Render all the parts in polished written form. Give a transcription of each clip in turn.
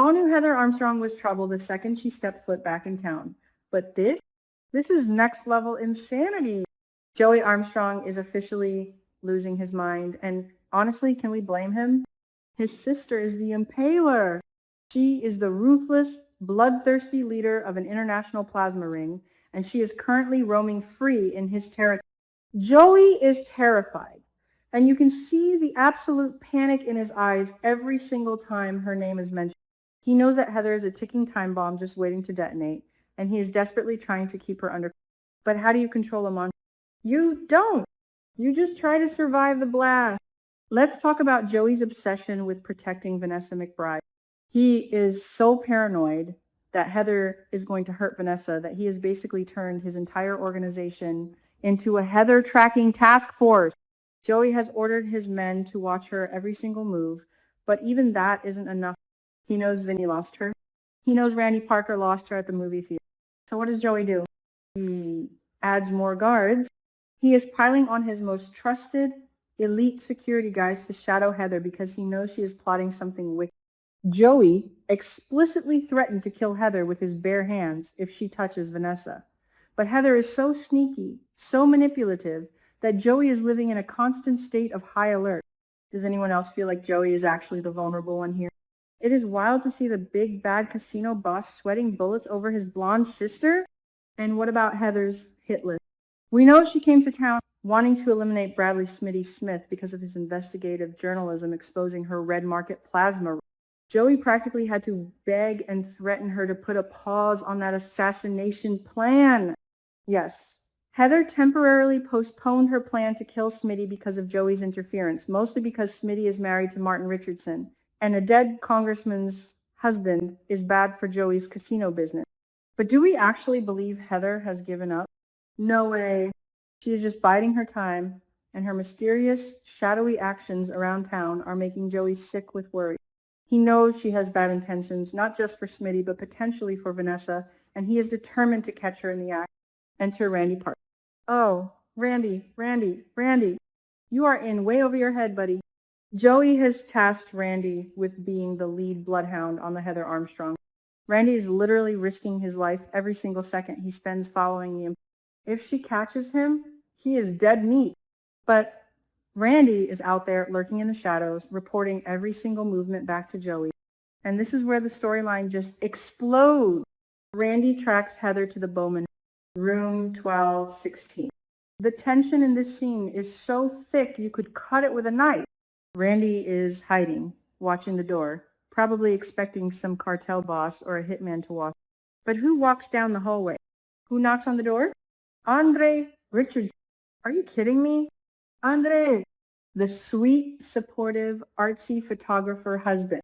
all knew Heather Armstrong was trouble the second she stepped foot back in town. But this is next level insanity. Joey Armstrong is officially losing his mind. And honestly, can we blame him? His sister is the impaler. She is the ruthless, bloodthirsty leader of an international plasma ring, and she is currently roaming free in his territory. Joey is terrified, and you can see the absolute panic in his eyes every single time her name is mentioned. He knows that Heather is a ticking time bomb just waiting to detonate, and he is desperately trying to keep her under control. But how do you control a monster? You don't. You just try to survive the blast. Let's talk about Joey's obsession with protecting Vanessa McBride. He is so paranoid that Heather is going to hurt Vanessa that he has basically turned his entire organization into a Heather tracking task force. Joey has ordered his men to watch her every single move, but even that isn't enough. He knows Vinny lost her. He knows Randy Parker lost her at the movie theater. So what does Joey do? He adds more guards. He is piling on his most trusted, elite security guys to shadow Heather because he knows she is plotting something wicked. Joey explicitly threatened to kill Heather with his bare hands if she touches Vanessa. But Heather is so sneaky, so manipulative, that Joey is living in a constant state of high alert. Does anyone else feel like Joey is actually the vulnerable one here? It is wild to see the big bad casino boss sweating bullets over his blonde sister. And what about Heather's hit list? We know she came to town wanting to eliminate Bradley Smitty Smith because of his investigative journalism exposing her red market plasma. Joey practically had to beg and threaten her to put a pause on that assassination plan. Yes, Heather temporarily postponed her plan to kill Smitty because of Joey's interference, mostly because Smitty is married to Martin Richardson, and a dead congressman's husband is bad for Joey's casino business. But do we actually believe Heather has given up? No way. She is just biding her time, and her mysterious, shadowy actions around town are making Joey sick with worry. He knows she has bad intentions, not just for Smitty, but potentially for Vanessa, and he is determined to catch her in the act. Enter Randy Parker. Oh, Randy, you are in way over your head, buddy. Joey has tasked Randy with being the lead bloodhound on the Heather Armstrong. Randy is literally risking his life every single second he spends following the. If she catches him, he is dead meat. But Randy is out there lurking in the shadows, reporting every single movement back to Joey. And this is where the storyline just explodes. Randy tracks Heather to the Bowman, room 1216. The tension in this scene is so thick you could cut it with a knife. Randy is hiding, watching the door, probably expecting some cartel boss or a hitman to walk. But who walks down the hallway? Who knocks on the door? Andre Richardson. Are you kidding me? Andre, the sweet, supportive, artsy photographer husband.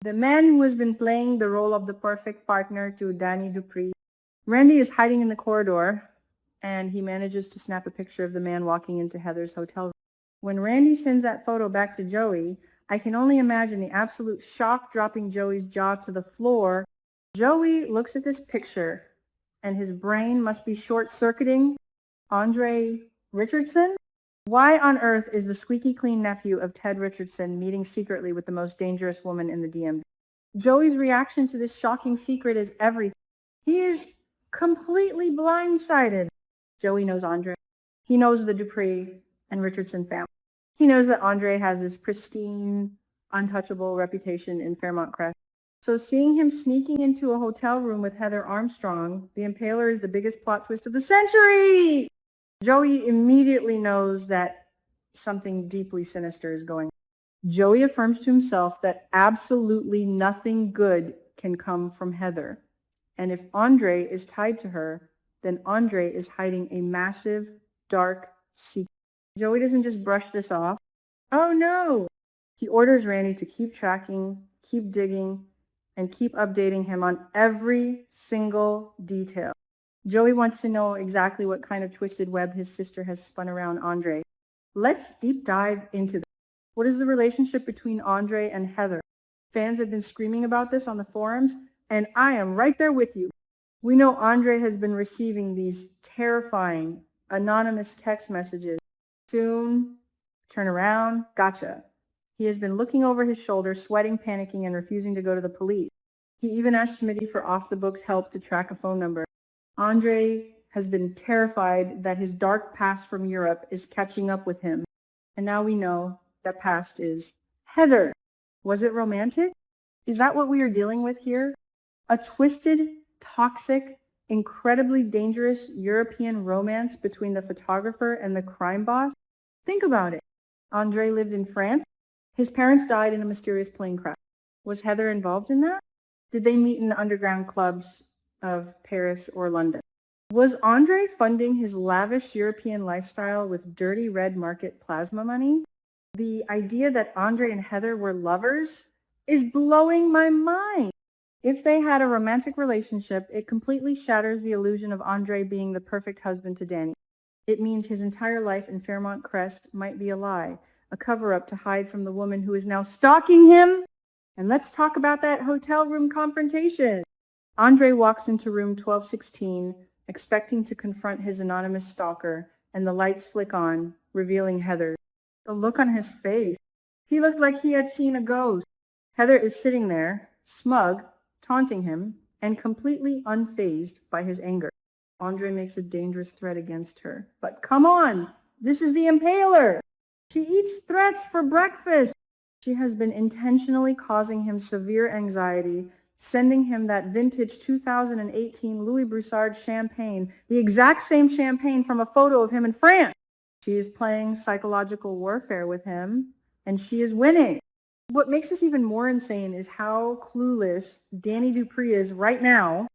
The man who has been playing the role of the perfect partner to Danny Dupree. Randy is hiding in the corridor, and he manages to snap a picture of the man walking into Heather's hotel room. When Randy sends that photo back to Joey, I can only imagine the absolute shock dropping Joey's jaw to the floor. Joey looks at this picture, and his brain must be short-circuiting. Andre Richardson? Why on earth is the squeaky clean nephew of Ted Richardson meeting secretly with the most dangerous woman in the DMV? Joey's reaction to this shocking secret is everything. He is completely blindsided. Joey knows Andre. He knows the Dupree and Richardson family. He knows that Andre has this pristine, untouchable reputation in Fairmont Crest. So seeing him sneaking into a hotel room with Heather Armstrong, the Impaler, is the biggest plot twist of the century. Joey immediately knows that something deeply sinister is going on. Joey affirms to himself that absolutely nothing good can come from Heather. And if Andre is tied to her, then Andre is hiding a massive, dark secret. Joey doesn't just brush this off. Oh no! He orders Randy to keep tracking, keep digging, and keep updating him on every single detail. Joey wants to know exactly what kind of twisted web his sister has spun around Andre. Let's deep dive into this. What is the relationship between Andre and Heather? Fans have been screaming about this on the forums, and I am right there with you. We know Andre has been receiving these terrifying, anonymous text messages. Soon, turn around, gotcha. He has been looking over his shoulder, sweating, panicking, and refusing to go to the police. He even asked Smitty for off-the-books help to track a phone number. Andre has been terrified that his dark past from Europe is catching up with him. And now we know that past is Heather. Was it romantic? Is that what we are dealing with here? A twisted, toxic, incredibly dangerous European romance between the photographer and the crime boss? Think about it. Andre lived in France. His parents died in a mysterious plane crash. Was Heather involved in that? Did they meet in the underground clubs of Paris or London? Was Andre funding his lavish European lifestyle with dirty red market plasma money? The idea that Andre and Heather were lovers is blowing my mind. If they had a romantic relationship, it completely shatters the illusion of Andre being the perfect husband to Danny. It means his entire life in Fairmont Crest might be a lie, a cover-up to hide from the woman who is now stalking him. And let's talk about that hotel room confrontation. Andre walks into room 1216, expecting to confront his anonymous stalker, and the lights flick on, revealing Heather. The look on his face. He looked like he had seen a ghost. Heather is sitting there, smug, taunting him, and completely unfazed by his anger. Andre makes a dangerous threat against her. But come on, this is the Impaler. She eats threats for breakfast. She has been intentionally causing him severe anxiety, sending him that vintage 2018 Louis Broussard champagne, the exact same champagne from a photo of him in France. She is playing psychological warfare with him, and she is winning. What makes this even more insane is how clueless Danny Dupree is right now.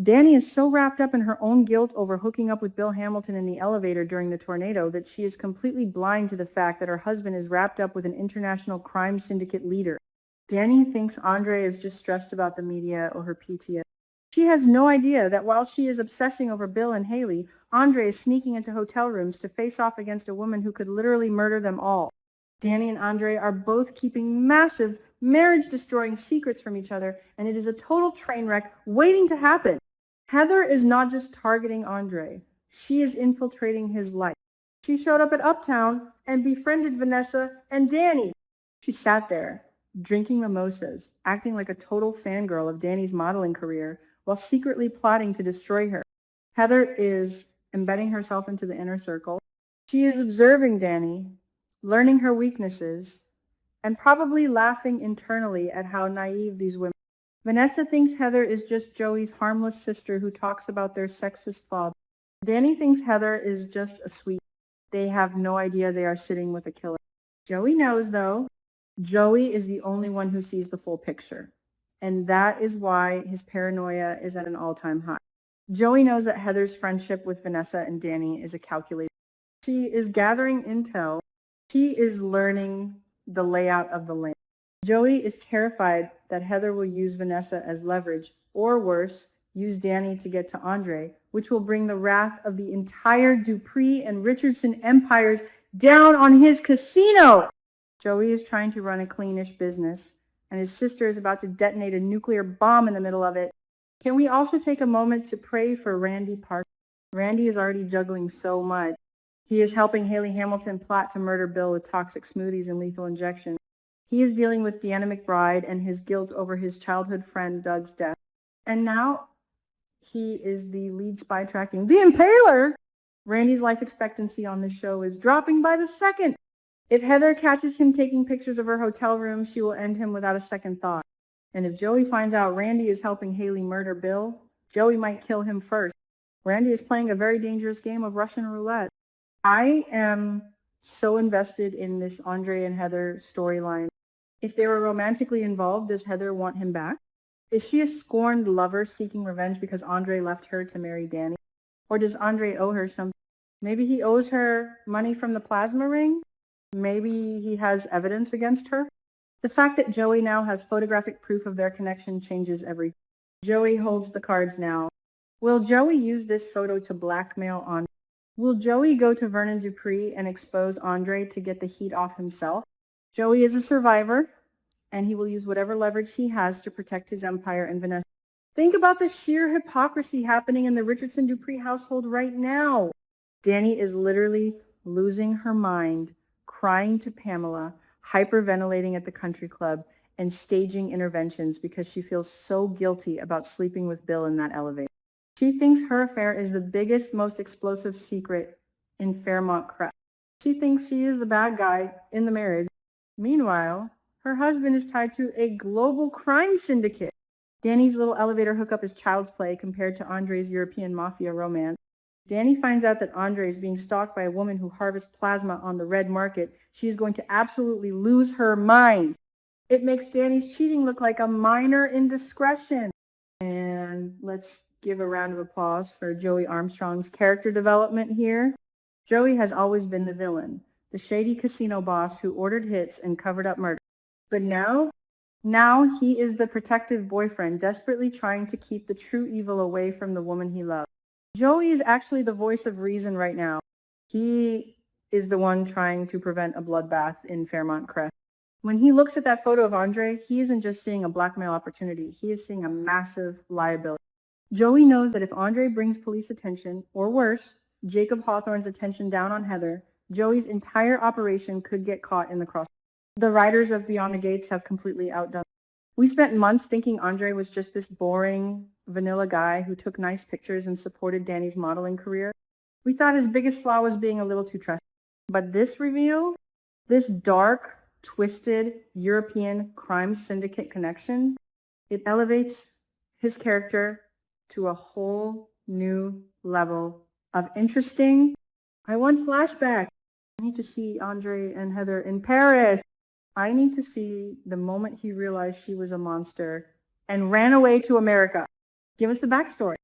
Danny is so wrapped up in her own guilt over hooking up with Bill Hamilton in the elevator during the tornado that she is completely blind to the fact that her husband is wrapped up with an international crime syndicate leader. Danny thinks Andre is just stressed about the media or her PTSD. She has no idea that while she is obsessing over Bill and Haley, Andre is sneaking into hotel rooms to face off against a woman who could literally murder them all. Danny and Andre are both keeping massive, marriage-destroying secrets from each other, and it is a total train wreck waiting to happen. Heather is not just targeting Andre. She is infiltrating his life. She showed up at Uptown and befriended Vanessa and Danny. She sat there, drinking mimosas, acting like a total fangirl of Danny's modeling career, while secretly plotting to destroy her. Heather is embedding herself into the inner circle. She is observing Danny, learning her weaknesses, and probably laughing internally at how naive these women are. Vanessa thinks Heather is just Joey's harmless sister who talks about their sexist father. Danny thinks Heather is just a sweet. They have no idea they are sitting with a killer. Joey knows, though. Joey is the only one who sees the full picture. And that is why his paranoia is at an all-time high. Joey knows that Heather's friendship with Vanessa and Danny is a calculated. She is gathering intel. She is learning the layout of the land. Joey is terrified that Heather will use Vanessa as leverage, or worse, use Danny to get to Andre, which will bring the wrath of the entire Dupree and Richardson empires down on his casino. Joey is trying to run a cleanish business, and his sister is about to detonate a nuclear bomb in the middle of it. Can we also take a moment to pray for Randy Parker? Randy is already juggling so much. He is helping Haley Hamilton plot to murder Bill with toxic smoothies and lethal injections. He is dealing with Deanna McBride and his guilt over his childhood friend Doug's death. And now he is the lead spy tracking the Impaler. Randy's life expectancy on this show is dropping by the second. If Heather catches him taking pictures of her hotel room, she will end him without a second thought. And if Joey finds out Randy is helping Haley murder Bill, Joey might kill him first. Randy is playing a very dangerous game of Russian roulette. I am so invested in this Andre and Heather storyline. If they were romantically involved, does Heather want him back? Is she a scorned lover seeking revenge because Andre left her to marry Danny? Or does Andre owe her something? Maybe he owes her money from the plasma ring? Maybe he has evidence against her? The fact that Joey now has photographic proof of their connection changes everything. Joey holds the cards now. Will Joey use this photo to blackmail Andre? Will Joey go to Vernon Dupree and expose Andre to get the heat off himself? Joey is a survivor, and he will use whatever leverage he has to protect his empire and Vanessa. Think about the sheer hypocrisy happening in the Richardson Dupree household right now. Danny is literally losing her mind, crying to Pamela, hyperventilating at the country club, and staging interventions because she feels so guilty about sleeping with Bill in that elevator. She thinks her affair is the biggest, most explosive secret in Fairmont Crest. She thinks she is the bad guy in the marriage. Meanwhile, her husband is tied to a global crime syndicate. Danny's little elevator hookup is child's play compared to Andre's European mafia romance. Danny finds out that Andre is being stalked by a woman who harvests plasma on the red market. She is going to absolutely lose her mind. It makes Danny's cheating look like a minor indiscretion. And let's give a round of applause for Joey Armstrong's character development here. Joey has always been the villain, the shady casino boss who ordered hits and covered up murder. But now he is the protective boyfriend, desperately trying to keep the true evil away from the woman he loves. Joey is actually the voice of reason right now. He is the one trying to prevent a bloodbath in Fairmont Crest. When he looks at that photo of Andre, he isn't just seeing a blackmail opportunity. He is seeing a massive liability. Joey knows that if Andre brings police attention, or worse, Jacob Hawthorne's attention down on Heather, Joey's entire operation could get caught in the crossfire. The writers of Beyond the Gates have completely outdone. We spent months thinking Andre was just this boring, vanilla guy who took nice pictures and supported Danny's modeling career. We thought his biggest flaw was being a little too trusting. But this reveal, this dark, twisted European crime syndicate connection, it elevates his character to a whole new level of interesting. I want flashback. I need to see Andre and Heather in Paris. I need to see the moment he realized she was a monster and ran away to America. Give us the backstory.